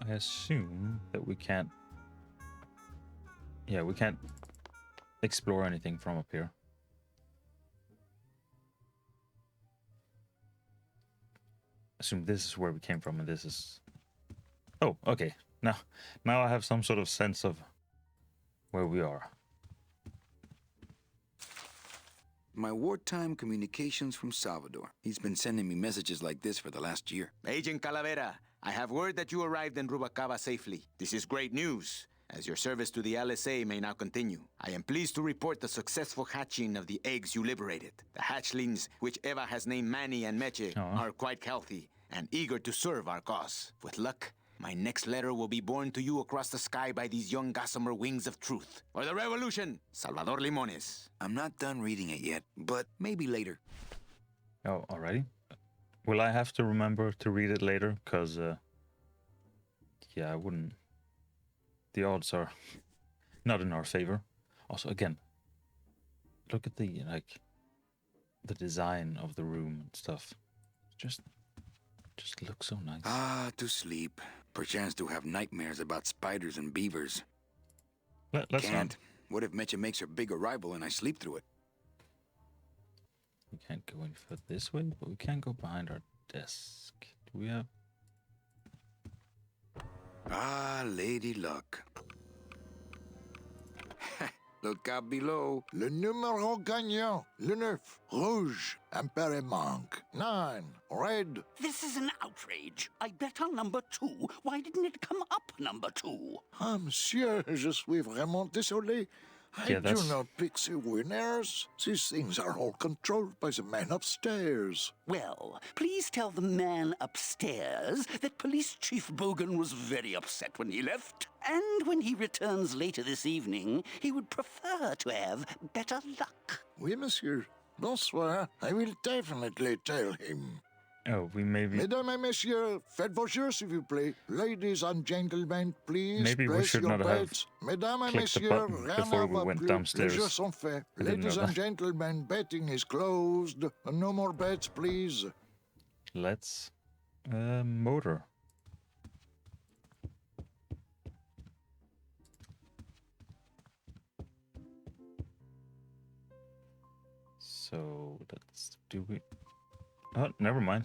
I assume that we can't... Yeah, we can't explore anything from up here. Assume this is where we came from, and this is... Oh, okay. Now I have some sort of sense of where we are. My wartime communications from Salvador. He's been sending me messages like this for the last year. Agent Calavera, I have word that you arrived in Rubalcaba safely. This is great news, as your service to the LSA may now continue. I am pleased to report the successful hatching of the eggs you liberated. The hatchlings, which Eva has named Manny and Meche, are quite healthy and eager to serve our cause. With luck, my next letter will be borne to you across the sky by these young gossamer wings of truth. For the revolution, Salvador Limones. I'm not done reading it yet, but maybe later. Oh, already? Will I have to remember to read it later? Because, yeah, I wouldn't. The odds are not in our favor. Also, again, look at the, like, the design of the room and stuff. Just looks so nice. Ah, to sleep. Perchance to have nightmares about spiders and beavers. Let's Can't. not. What if Mecha makes her big arrival and I sleep through it? We can't go any further this way, but we can go behind our desk. Do we have... Ah, Lady Luck. Look out below. Le numéro gagnant, le 9, rouge, Impere manque, 9, red. This is an outrage. I bet on number 2. Why didn't it come up number 2? Ah, monsieur, je suis vraiment désolé. I Yeah, do that's... not pick the winners. These things are all controlled by the man upstairs. Well, please tell the man upstairs that Police Chief Bogan was very upset when he left. And when he returns later this evening, he would prefer to have better luck. Oui, monsieur. Bonsoir. I will definitely tell him. Oh, we maybe... Mesdames et messieurs, faites vos jeux, s'il vous plaît. Ladies and gentlemen, please Maybe we place should your not have bets. Mesdames et clicked the messieurs, button rien before ne we va went plus. downstairs. Les jeux sont faits. I didn't know Ladies and that. gentlemen, betting is closed. No more bets, please. Let's... motor. So, let's... Do we... Oh, never mind.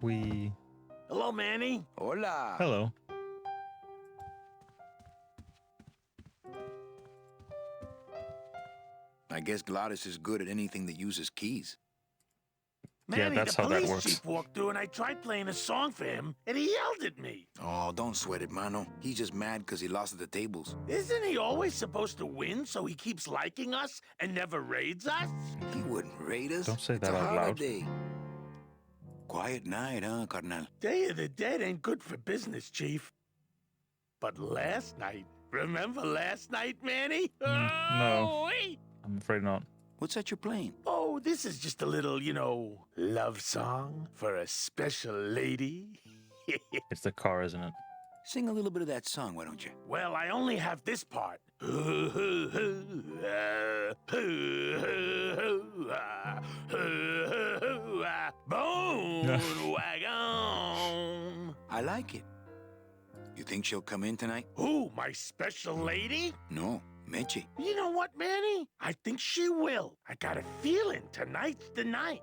We... Hello, Manny. Hola. Hello. I guess Gladys is good at anything that uses keys. Manny, that's the how that police works. chief walked through and I tried playing a song for him and he yelled at me. Oh, don't sweat it, mano. He's just mad because he lost at the tables. Isn't he always supposed to win so he keeps liking us and never raids us? He wouldn't raid us. Don't say It's that a out loud. holiday. Quiet night, huh, carnal? Day of the Dead ain't good for business, Chief. But last night, remember last night, Manny? no. Wait. I'm afraid not. What's that you're playing? Oh, this is just a little, love song for a special lady. It's the car, isn't it? Sing a little bit of that song, why don't you? Well, I only have this part. Bone wagon. I like it. You think she'll come in tonight? Who, my special lady? No, Meche. You know what, Manny? I think she will. I got a feeling tonight's the night.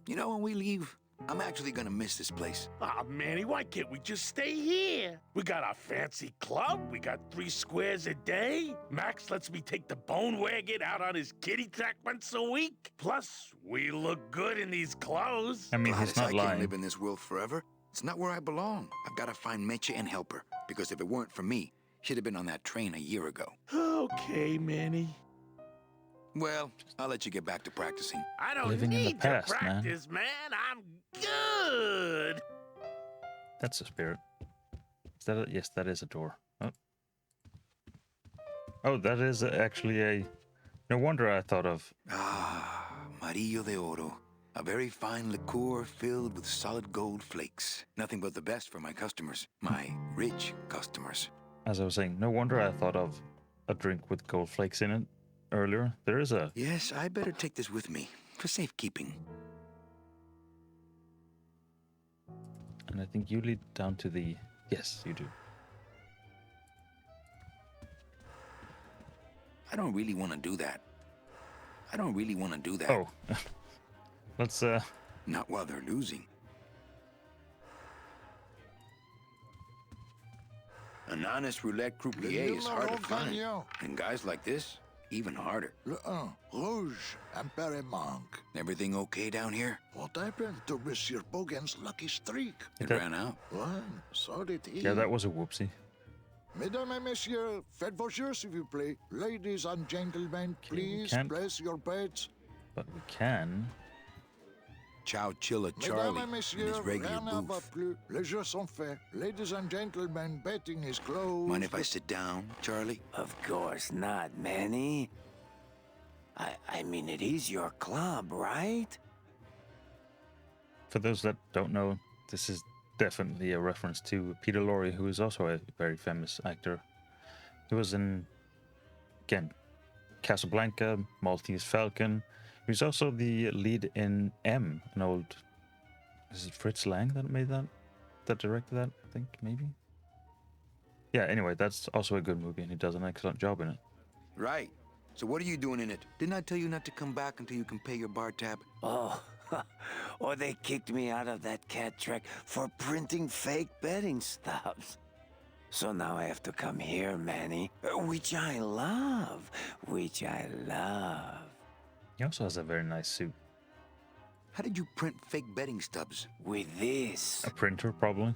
You know, when we leave, I'm actually gonna miss this place. Aw, Manny, why can't we just stay here? We got our fancy club, we got 3 squares a day. Max lets me take the bone wagon out on his kitty track once a week. Plus, we look good in these clothes. I mean, Gladys, he's not I can't lying. live in this world forever. It's not where I belong. I've gotta find Meche and help her. Because if it weren't for me, she'd have been on that train a year ago. Okay, Manny. Well, I'll let you get back to practicing. I don't Living in the need past, to man. practice, man. I'm good. That's the spirit. Is that a... Yes, that is a door. Oh, oh, that is actually a... No wonder I thought of... Ah, Marillo de Oro. A very fine liqueur filled with solid gold flakes. Nothing but the best for my customers. My rich customers. As I was saying, no wonder I thought of a drink with gold flakes in it earlier. There is a... Yes, I better take this with me for safekeeping. And I think you lead down to the... Yes, you do. I don't really want to do that. Oh. Let's, Not while they're losing. An honest roulette croupier is hard to find. And guys like this, even harder. Le 1, Rouge, Impaire Manque. Everything okay down here? What happened to Monsieur Bogan's lucky streak? It That- ran out. Well, so did he. yeah, that was a whoopsie. Mesdames et messieurs, faites vos jeux s'il vous plaît. Ladies and gentlemen, Okay, we please can't- place your bets. But we can. Chow Chilla Mesdames Charlie et in messieurs, his regular rien ne va booth. plus. Les jeux sont faits. Ladies and gentlemen, betting is closed. Mind if I sit down, Charlie? Of course not, Manny. I mean, it is your club, right? For those that don't know, this is definitely a reference to Peter Lorre, who is also a very famous actor. He was in, again, Casablanca, Maltese Falcon. He was also the lead in M, an old... Is it Fritz Lang that made that? That directed that, I think, maybe? Yeah, anyway, that's also a good movie, and he does an excellent job in it. Right. So what are you doing in it? Didn't I tell you not to come back until you can pay your bar tab? Oh, or they kicked me out of that cat track for printing fake betting stubs. So now I have to come here, Manny, which I love. He also has a very nice suit. How did you print fake betting stubs? With this, A printer, probably.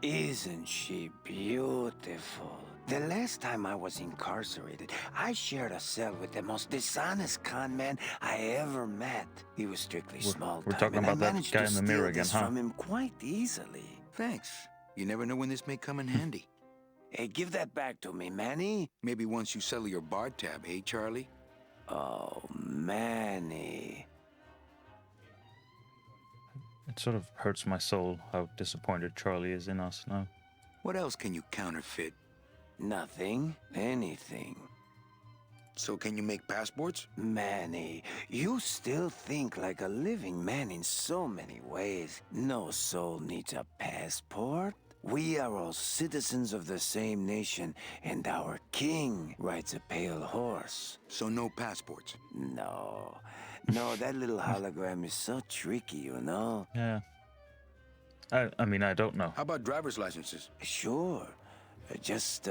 isn't she beautiful? The last time I was incarcerated, I shared a cell with the most dishonest con man I ever met. He was strictly small we're time, talking and about I that managed guy to in the steal mirror again, this huh? from him quite easily. Thanks. You never know when this may come in handy. Hey, give that back to me, Manny. Maybe once you settle your bar tab, hey, Charlie? Oh, Manny. It sort of hurts my soul how disappointed Charlie is in us now. What else can you counterfeit? Nothing. Anything. So can you make passports? Manny, you still think like a living man in so many ways. No soul needs a passport. We are all citizens of the same nation, and our king rides a pale horse. So no passports. No, that little hologram is so tricky, you know? Yeah. I mean, I don't know. How about driver's licenses? Sure. Just,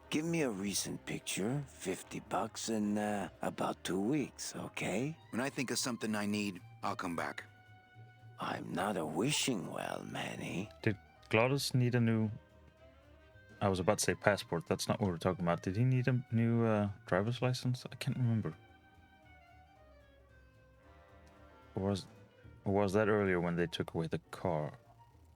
give me a recent picture, $50 in, about 2 weeks, okay? When I think of something I need, I'll come back. I'm not a wishing well, Manny. Did Glottis need a new... I was about to say passport. That's not what we're talking about. Did he need a new driver's license? I can't remember. Or was that earlier when they took away the car?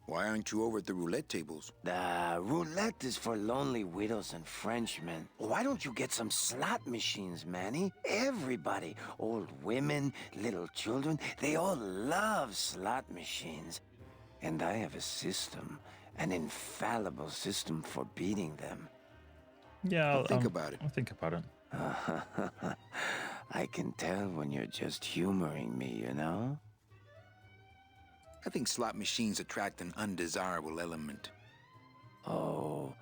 Why aren't you over at the roulette tables? The roulette is for lonely widows and Frenchmen. Why don't you get some slot machines, Manny? Everybody, old women, little children, they all love slot machines. And I have a system, an infallible system for beating them. Yeah, I'll think about it. I'll think about it. I can tell when you're just humoring me, you know? I think slot machines attract an undesirable element. Oh,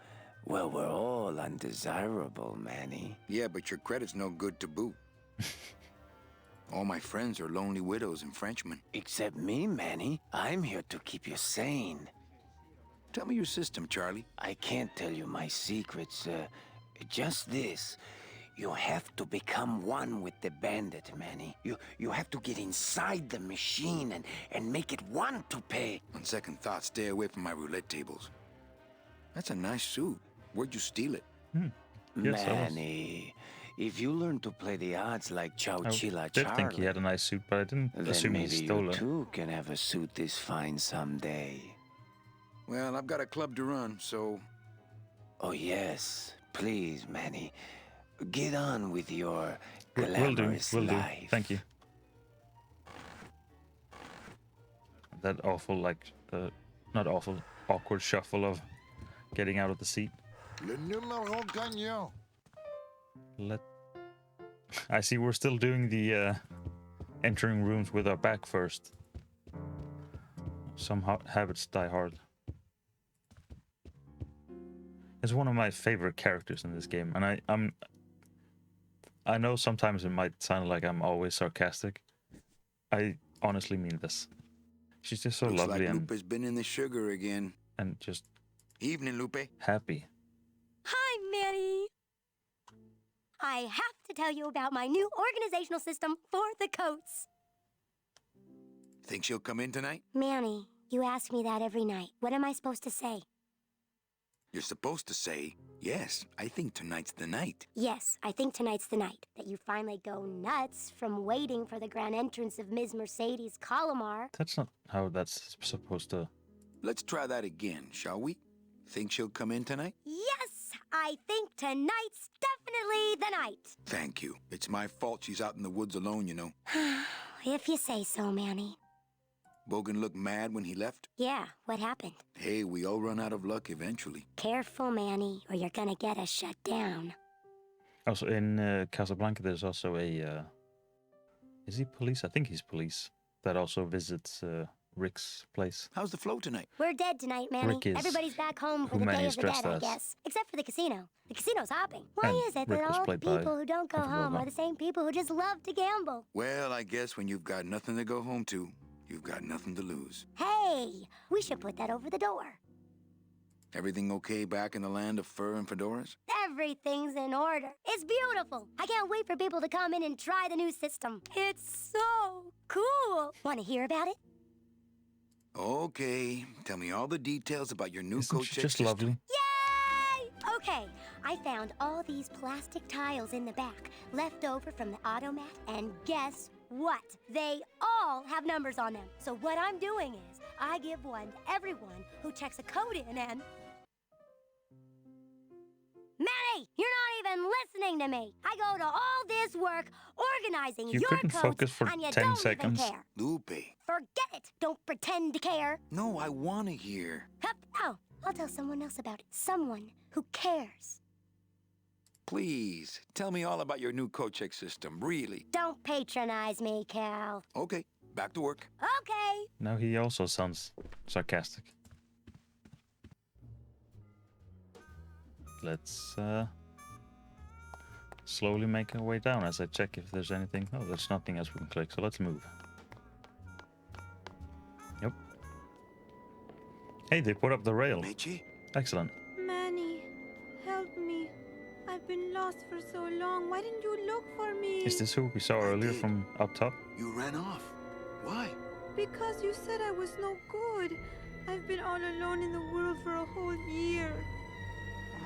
well, we're all undesirable, Manny. Yeah, but your credit's no good to boot. All my friends are lonely widows and Frenchmen. Except me, Manny. I'm here to keep you sane. Tell me your system, Charlie. I can't tell you my secrets, just this. You have to become one with the bandit, Manny. You have to get inside the machine and make it want to pay. On second thought, stay away from my roulette tables. That's a nice suit. Where'd you steal it? Yes, I was. Manny, if you learn to play the odds like Chow I Chilla did Charlie, think he had a nice suit, but I didn't then assume he maybe stole you it. too can have a suit this fine someday. Well, I've got a club to run, so... Oh yes, please, Manny. Get on with your Will do, glamorous will do. life. Thank you. That awful, like, not awful, awkward shuffle of getting out of the seat. Le numéro gagnant. I see we're still doing the entering rooms with our back first. Some habits die hard. It's one of my favorite characters in this game, and I know sometimes it might sound like I'm always sarcastic. I honestly mean this. She's just so Looks lovely like and Lupe's been in the sugar again. just Evening, Lupe. happy. Hi, Manny. I have to tell you about my new organizational system for the coats. Think she'll come in tonight? Manny, you ask me that every night. What am I supposed to say? You're supposed to say, yes, I think tonight's the night. Yes, I think tonight's the night that you finally go nuts from waiting for the grand entrance of Ms. Mercedes Colomar. That's not how that's supposed to... Let's try that again, shall we? Think she'll come in tonight? Yes, I think tonight's definitely the night. Thank you. It's my fault she's out in the woods alone, you know. If you say so, Manny. Bogan looked mad when he left. Yeah, what happened? Hey, we all run out of luck eventually. Careful, Manny, or you're gonna get us shut down. Also, in Casablanca, there's also a... is he police? I think he's police. That also visits Rick's place. How's the flow tonight? We're dead tonight, Manny. Rick is Everybody's back home for who the Manny Day is of the Dead, dressed I as. guess. Except for the casino. The casino's hopping. Why And is it Rick that was all the played by- people who don't go I forgot home about- are the same people who just love to gamble? Well, I guess when you've got nothing to go home to, you've got nothing to lose. Hey, we should put that over the door. Everything okay back in the land of fur and fedoras? Everything's in order. It's beautiful. I can't wait for people to come in and try the new system. It's so cool. Want to hear about it? Okay, tell me all the details about your new Isn't coat she check just system. lovely? Yay! Okay, I found all these plastic tiles in the back, left over from the automat, and guess what? They all have numbers on them. So what I'm doing is, I give one to everyone who checks a code in and... Manny, you're not even listening to me. I go to all this work organizing You your couldn't coats, focus for and you 10 don't seconds. even care. Lupe. Forget it. Don't pretend to care. No, I want to hear. Hup, oh, I'll tell someone else about it. Someone who cares. Please, tell me all about your new coat check system, really. Don't patronize me, Cal. Okay, back to work. Okay. Now he also sounds sarcastic. Let's slowly make our way down as I check if there's anything. Oh, there's nothing else we can click, so let's move. Yep. Hey, they put up the rail. Meche? Excellent. Manny, help me. I've been lost for so long. Why didn't you look for me? Is this who we saw earlier did. from up top? You ran off. Why? Because you said I was no good. I've been all alone in the world for a whole year.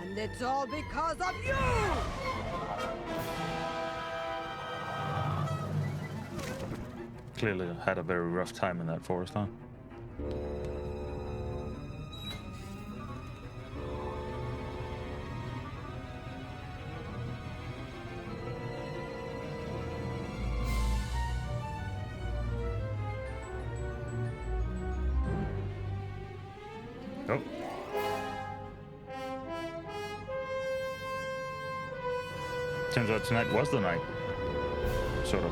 And it's all because of you! Clearly had a very rough time in that forest, huh? Oh. Turns out tonight was the night. Sort of.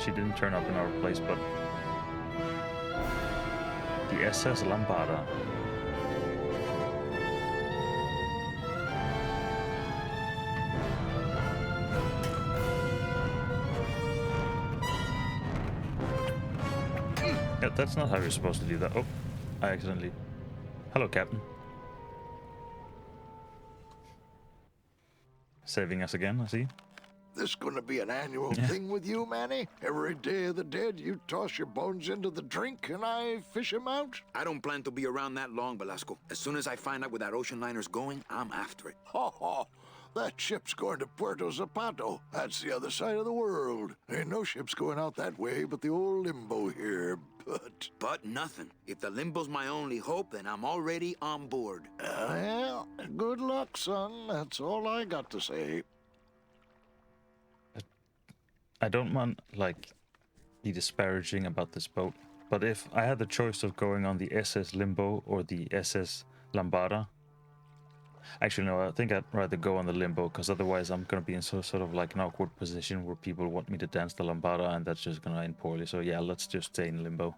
She didn't turn up in our place, but... The SS Lambada. Yeah, that's not how you're supposed to do that. Oh, I accidentally... Hello, Captain. Saving us again, I see. This gonna be an annual thing with you, Manny? Every Day of the Dead, you toss your bones into the drink and I fish 'em out? I don't plan to be around that long, Velasco. As soon as I find out where that ocean liner's going, I'm after it. Ha ha! That ship's going to Puerto Zapato. That's the other side of the world. Ain't no ships going out that way but the old Limbo here, but... But nothing. If the Limbo's my only hope, then I'm already on board. Well, good luck, son. That's all I got to say. I don't want, like, be disparaging about this boat, but if I had the choice of going on the SS Limbo or the SS Lambada... Actually, no, I think I'd rather go on the Limbo, because otherwise I'm going to be in sort of like an awkward position where people want me to dance the Lambada, and that's just going to end poorly. So yeah, let's just stay in Limbo.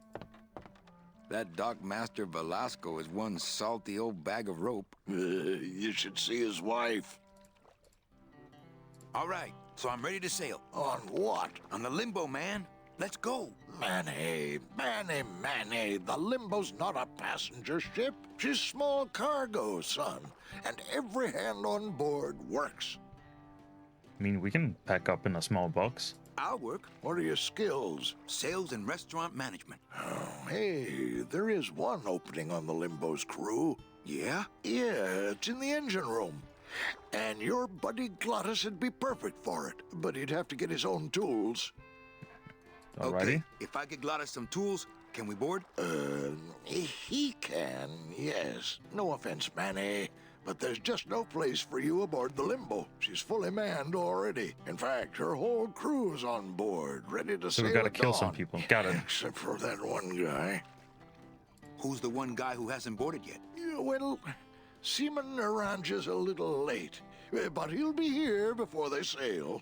That dock master Velasco is one salty old bag of rope. You should see his wife. All right, so I'm ready to sail. On what? On the Limbo, man. Let's go. Manny, the Limbo's not a passenger ship. She's small cargo, son. And every hand on board works. I mean, we can pack up in a small box. I'll work. What are your skills? Sales and restaurant management. Oh, hey, there is one opening on the Limbo's crew. Yeah? Yeah, it's in the engine room. And your buddy Glottis would be perfect for it, but he'd have to get his own tools. Alrighty. Okay, if I get Glottis some tools, can we board? He can, yes. No offense, Manny, but there's just no place for you aboard the Limbo. She's fully manned already. In fact, her whole crew's on board, ready to So sail we gotta at kill some dawn. people. Got it. Except for that one guy. Who's the one guy who hasn't boarded yet? Yeah, well, Seaman Naranja's a little late, but he'll be here before they sail.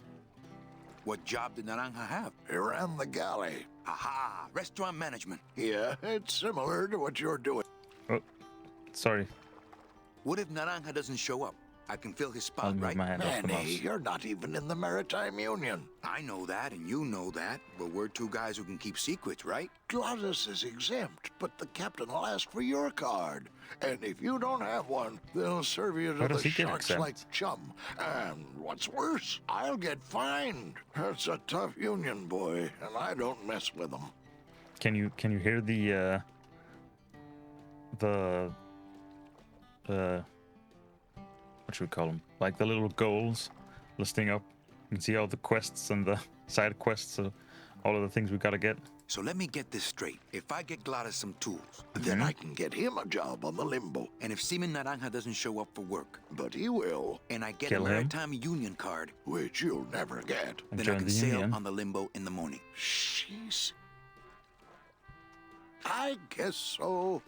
What job did Naranja have? He ran the galley. Aha! Restaurant management. Yeah, it's similar to what you're doing. Oh, sorry. What if Naranja doesn't show up? I can fill his I'll spot, move right? my hand off the Manny, mouse. you're not even in the Maritime Union. I know that, and you know that, but we're two guys who can keep secrets, right? Glottis is exempt, but the captain will ask for your card. And if you don't have one, they'll serve you How to does the he get sharks exempt? like chum. And what's worse, I'll get fined. That's a tough union, boy, and I don't mess with them. Can you hear the what should we call them? Like the little goals listing up. You can see all the quests and the side quests, all of the things we gotta get. So let me get this straight. If I get Glottis some tools, Then I can get him a job on the Limbo. and if Seaman Naranja doesn't show up for work, But he will, and I get Kill a him? Maritime Union card, which you'll never get. And then I join can the sail union. on the Limbo in the morning. Jeez. I guess so.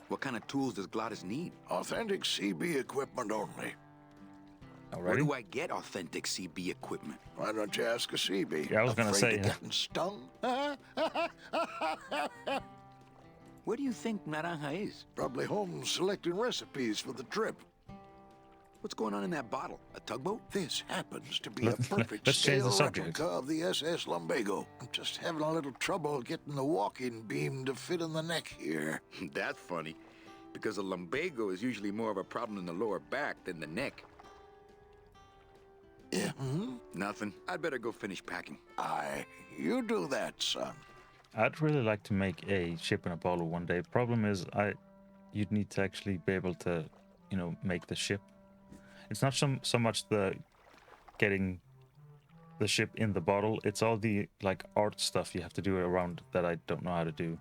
What kind of tools does Glottis need? Authentic CB equipment only. Where Alrighty. do I get authentic CB equipment? Why don't you ask a CB? Yeah, I was gonna Afraid say, of getting stung? Where do you think Naranja is? Probably home selecting recipes for the trip. What's going on in that bottle? A tugboat? This happens to be a Let's perfect change the scale subject. replica of the SS Lumbago. I'm just having a little trouble getting the walking beam to fit in the neck here. That's funny, because a lumbago is usually more of a problem in the lower back than the neck. Yeah, Nothing. I'd better go finish packing. you do that, son. I'd really like to make a ship in a bottle one day. Problem is, you'd need to actually be able to, make the ship. It's not so much the getting the ship in the bottle. It's all the art stuff you have to do around that I don't know how to do.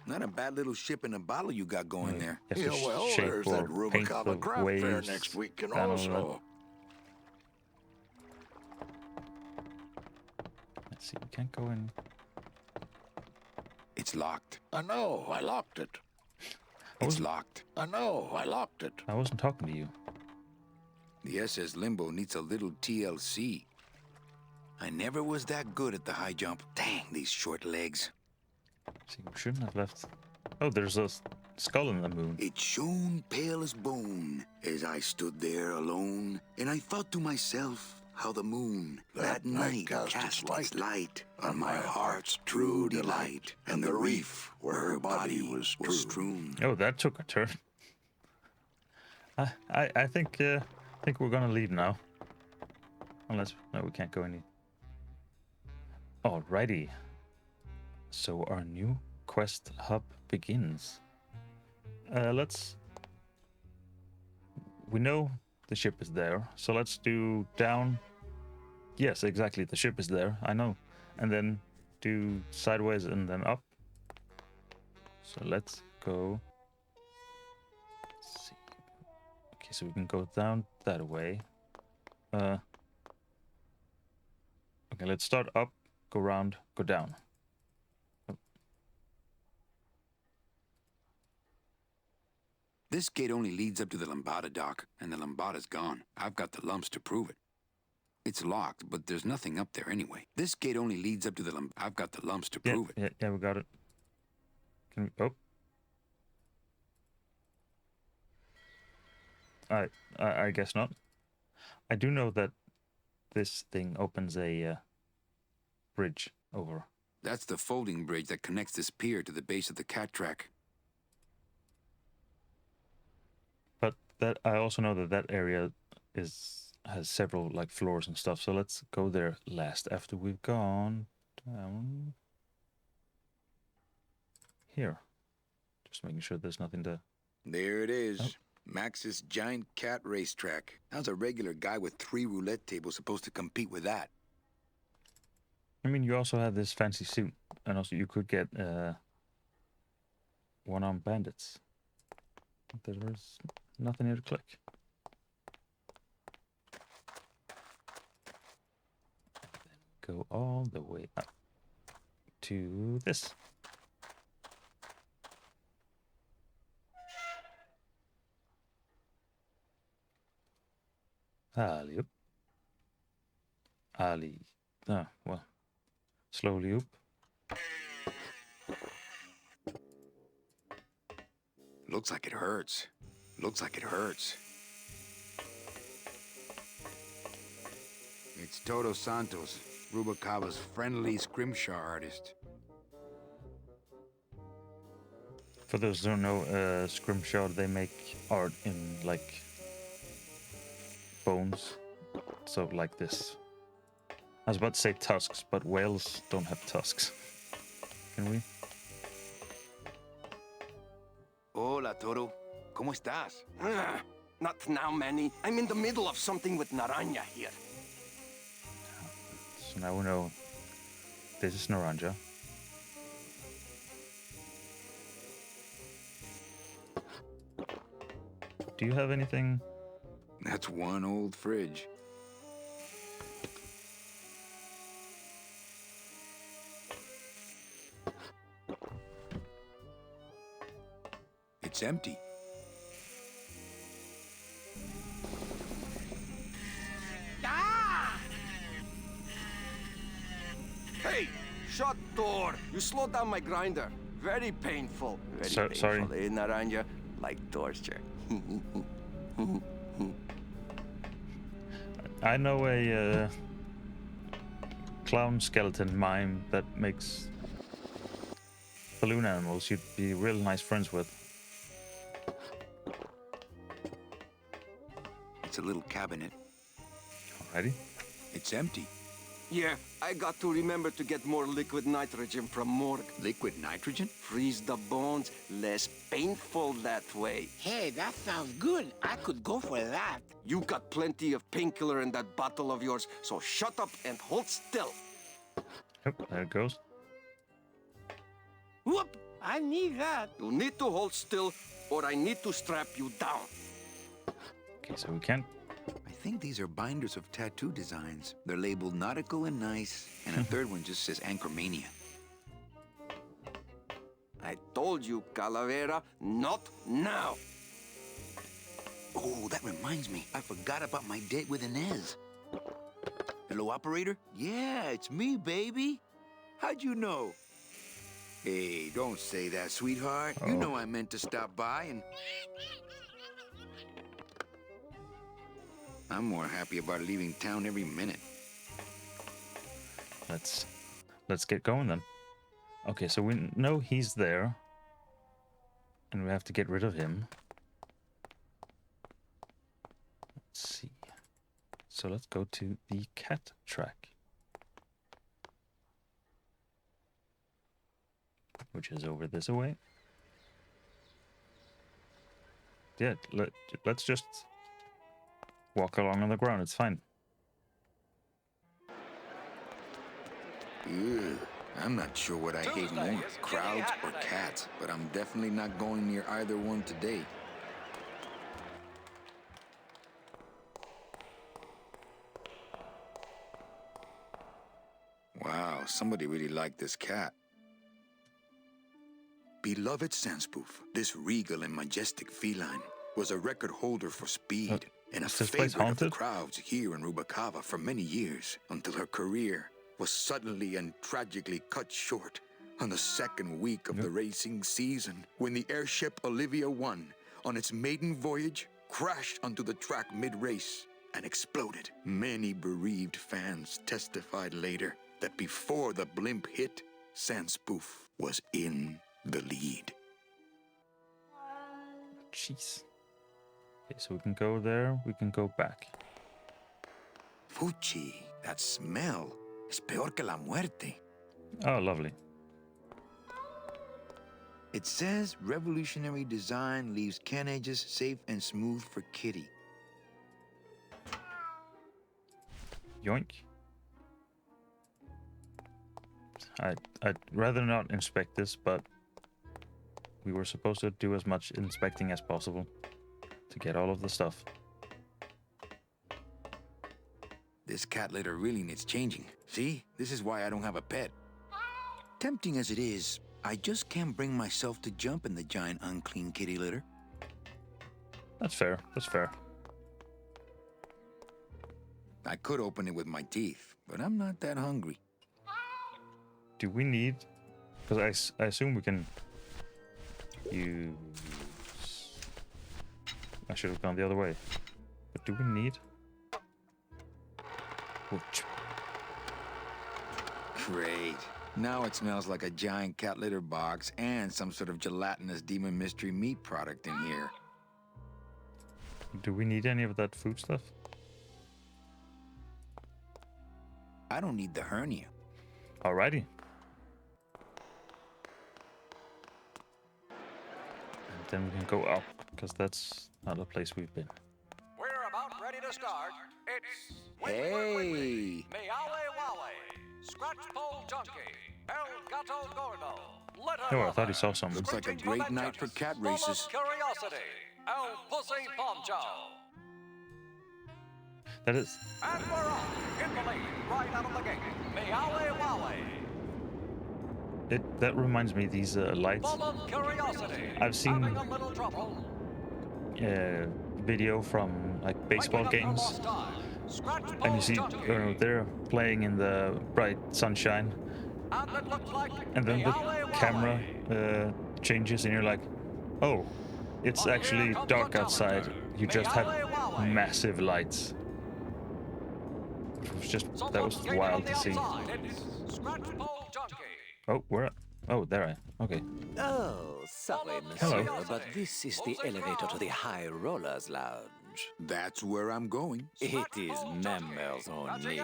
Not a bad little ship in a bottle you got going there. You have to Yeah, well, shape there's or that paint Rubicava the Craft Fair waves next week, and and all that. also... Let's see, we can't go in. It's locked. I know, I locked it. It's locked. I know, I locked it. I wasn't talking to you. The SS Limbo needs a little TLC. I never was that good at the high jump. Dang, these short legs. See, we shouldn't have left. Oh, there's a skull in the moon. It shone pale as bone as I stood there alone, and I thought to myself how the moon that night cast its light on my heart's true delight, and the reef where her body was strewn. Oh, that took a turn. I think we're gonna leave now. Unless no, we can't go any. Alrighty. So our new quest hub begins. We know the ship is there, so let's do down. Yes, exactly. The ship is there. I know. And then do sideways and then up. So let's go. Let's see. Okay, so we can go down that way. Okay, let's start up, go round, go down. This gate only leads up to the Lambada dock, and the Lambada's gone. I've got the lumps to prove it. It's locked, but there's nothing up there anyway. This gate only leads up to the I've got the lumps to prove it. Yeah, we got it. Can we, oh. I guess not. I do know that this thing opens a bridge over. That's the folding bridge that connects this pier to the base of the cat track. But that I also know that area has several like floors and stuff. So let's go there last after we've gone down here. Just making sure there's nothing to... There it is. Oh. Max's giant cat racetrack. How's a regular guy with 3 roulette tables supposed to compete with that? I mean, you also have this fancy suit, and also you could get one-armed bandits. There's nothing here to click. Go all the way up to this. Alley up. Alley. Ah, well. Slowly up. Looks like it hurts. Looks like it hurts. It's Toto Santos, Rubalcaba's friendly scrimshaw artist. For those who don't know, scrimshaw, they make art in like bones. So like this. I was about to say tusks, but whales don't have tusks. Can we? Hola, Toto. ¿Cómo estás? Not now, Manny. I'm in the middle of something with Naranja here. So now we know this is Naranja. Do you have anything? That's one old fridge. It's empty. Ah! Hey, shut door. You slowed down my grinder. Very painful. Very painful, sorry. eh, Naranja? Like torture. I know a clown skeleton mime that makes balloon animals you'd be real nice friends with. It's a little cabinet. Alrighty. It's empty. Yeah, I got to remember to get more liquid nitrogen from morgue. Liquid nitrogen? Freeze the bones, less painful that way. Hey, that sounds good. I could go for that. You got plenty of painkiller in that bottle of yours, so shut up and hold still. Yep, there it goes. Whoop! I need that. You need to hold still, or I need to strap you down. Okay, so we can't. I think these are binders of tattoo designs. They're labeled nautical and nice, and a third one just says Anchormania. I told you, Calavera, not now. Oh, that reminds me. I forgot about my date with Inez. Hello, operator? Yeah, it's me, baby. How'd you know? Hey, don't say that, sweetheart. You know I meant to stop by and... I'm more happy about leaving town every minute. Let's get going then. Okay, so we know he's there. And we have to get rid of him. Let's see. So let's go to the cat track. Which is over this way. Yeah, let's just walk along on the ground, it's fine. Ew, I'm not sure what I hate more, crowds or cats, but I'm definitely not going near either one today. Wow, somebody really liked this cat. Beloved Sandspoof, this regal and majestic feline was a record holder for speed and a is this place favorite of the haunted? crowds here in Rubalcaba for many years, until her career was suddenly and tragically cut short On the second week of the racing season, when the airship Olivia 1, on its maiden voyage, crashed onto the track mid-race and exploded. Many bereaved fans testified later that before the blimp hit, Sandspoof was in the lead. Jeez. Okay, so we can go there, we can go back. Fuchi, that smell es peor que la muerte. Oh, lovely. It says revolutionary design leaves can edges safe and smooth for Kitty. Yoink. I'd rather not inspect this, but we were supposed to do as much inspecting as possible to get all of the stuff. This cat litter really needs changing. See, this is why I don't have a pet. Tempting as it is, I just can't bring myself to jump in the giant unclean kitty litter. That's fair, that's fair. I could open it with my teeth, but I'm not that hungry. Do we need... Because I assume we can use... I should have gone the other way. But do we need... Ouch. Great. Now it smells like a giant cat litter box and some sort of gelatinous demon mystery meat product in here. Do we need any of that food stuff? I don't need the hernia. Alrighty. And then we can go up, because that's not a place we've been. We're about ready to start. It's... Hey! Meowie Wowie, Scratch Pole Junkie, El Gato Gordo, Oh, I thought he saw something. Looks like a great night for cat races. Curiosity, El Pussy Poncho. That is... And we're off, in the lead, right out of the gate. Meowie Wowie. That reminds me, these lights. Full of curiosity. I've seen Having a little trouble. video from like baseball games, and you see they're playing in the bright sunshine, and then the camera changes, and you're like, oh, it's actually dark outside. You just had massive lights. It was just, that was wild to see. Oh, where? Oh, there I. Okay. Oh, sorry, Hello. monsieur, but this is the elevator to the High Rollers Lounge. That's where I'm going. It is members only.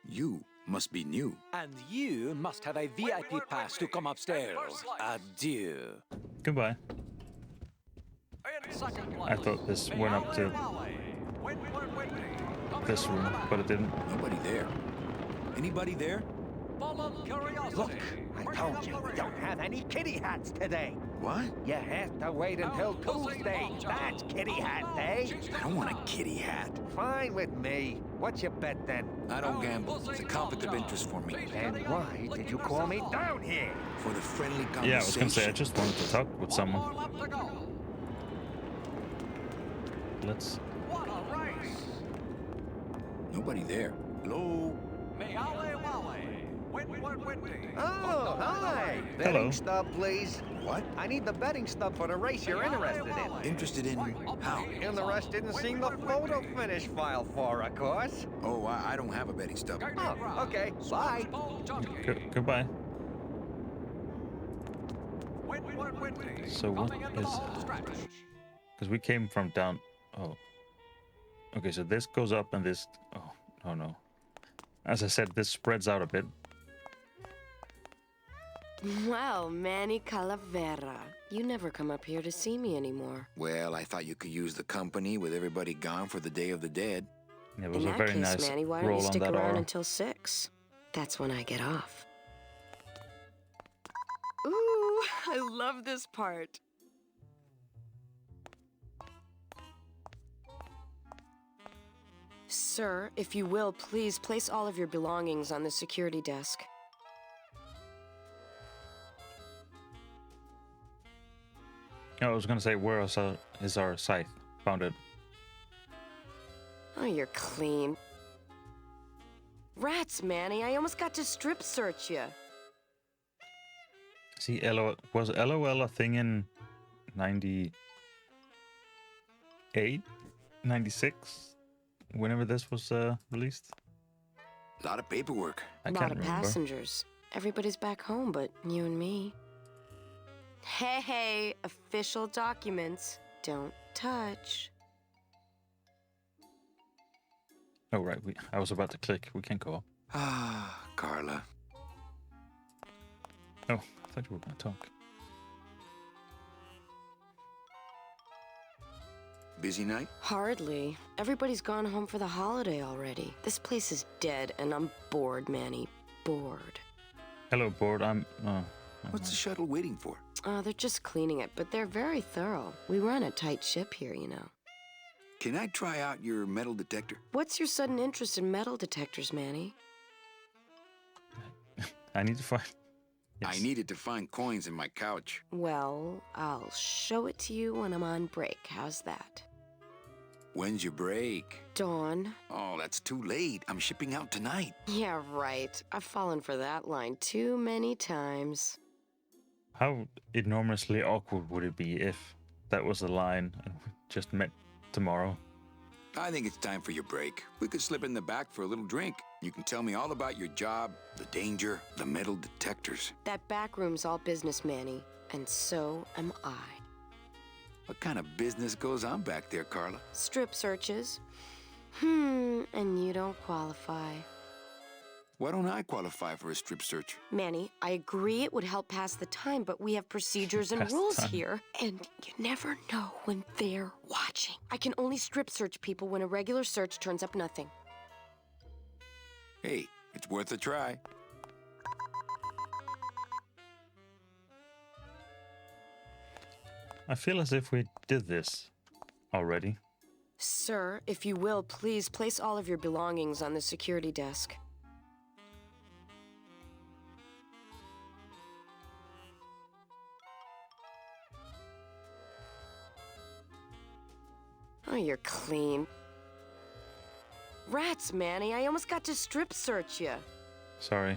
You must be new. And you must have a VIP pass to come upstairs. Adieu. Goodbye. I thought this went up to this room, but it didn't. Nobody there. Anybody there? Look, I told you we don't have any kitty hats today. What? You have to wait until Tuesday. That's kitty hat day. I don't want a kitty hat. Fine with me. What's your bet then? I don't gamble. It's a conflict of interest for me. And why did you call me down here? For the friendly conversation. Yeah, I was gonna say, I just wanted to talk with someone. Let's... Nobody there. Hello? Oh, hi. Hello. Betting stub, please. What? I need the betting stub for the race you're interested in. Interested in how? And the rest didn't seem the photo finish file for, of course. Oh, I don't have a betting stub. Oh, okay. Bye. Goodbye. So what is... Because we came from down... Oh. Okay, so this goes up and this... Oh no. As I said, this spreads out a bit. Wow, Manny Calavera. You never come up here to see me anymore. Well, I thought you could use the company with everybody gone for the Day of the Dead. Yeah, it was In a that very case, nice Manny, why don't roll you on stick that around aura. until 6? That's when I get off. Ooh, I love this part. Sir, if you will, please place all of your belongings on the security desk. I was gonna say, where is our scythe? Found it. Oh, you're clean. Rats, Manny, I almost got to strip search you. See, was LOL a thing in 98, 96? Whenever this was released? A lot of paperwork. A lot of passengers. Everybody's back home but you and me. Hey, official documents. Don't touch. Oh, right. I was about to click. We can't go up. Ah, Carla. Oh, I thought you were going to talk. Busy night? Hardly. Everybody's gone home for the holiday already. This place is dead, and I'm bored, Manny. Bored. Hello, bored. What's the shuttle waiting for? They're just cleaning it, but they're very thorough. We run a tight ship here, you know. Can I try out your metal detector? What's your sudden interest in metal detectors, Manny? I need to find... Yes. I needed to find coins in my couch. Well, I'll show it to you when I'm on break. How's that? When's your break? Dawn. Oh, that's too late. I'm shipping out tonight. Yeah, right. I've fallen for that line too many times. How enormously awkward would it be if that was the line and we just met tomorrow? I think it's time for your break. We could slip in the back for a little drink. You can tell me all about your job, the danger, the metal detectors. That back room's all business, Manny. And so am I. What kind of business goes on back there, Carla? Strip searches. And you don't qualify. Why don't I qualify for a strip search? Manny, I agree it would help pass the time, but we have procedures and rules here. And you never know when they're watching. I can only strip search people when a regular search turns up nothing. Hey, it's worth a try. I feel as if we did this already. Sir, if you will, please place all of your belongings on the security desk. Oh, you're clean. Rats, Manny. I almost got to strip search you. Sorry.